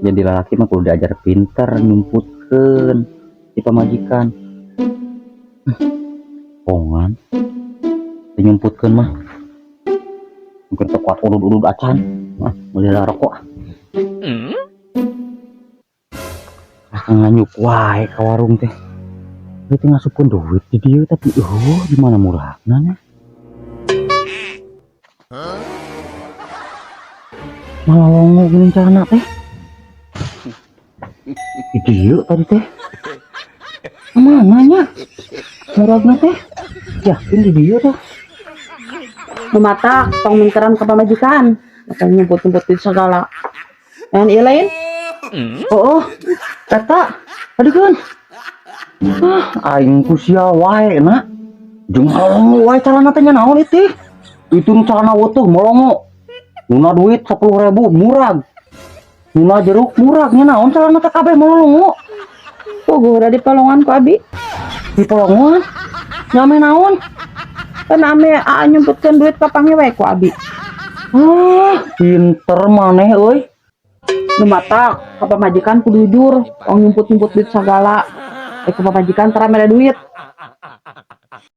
Jadi lelaki mah kudu diajar pinter nyumputkeun si pamajikan. Pongan nyumputkeun mah mungkin teu kuat urut-urut acan melila rokok nganyuk wae ka warung teh. Itu ngasupkeun duit di dieu tapi di mana murahna nya. Malah longo geuning carana teh. Di dieu tadi teh. Mana nya? Murahna teh. Yakin di dieu teh. Mematak tong minteran ke pamajikan makanya nyebut-nyebutin segala yang ieu lain Eta adukeun. Aing ku sia wae na. Jeung molongo wae calana teh nya naon ieu? Itu calana wutuh molongo. Nuna duit 10.000 murag. Nuna jeruk murag nya naon calana teh kabeh molongo. gue udah di palongan ku abi Di polongan nyame naon? kan ame nyumputkeun duit ka pangewe ku abi Pinter maneh euy. mematak ka pamajikan kudu jujur tong nyumput-nyumput duit segala ke pamajikan tara mere duit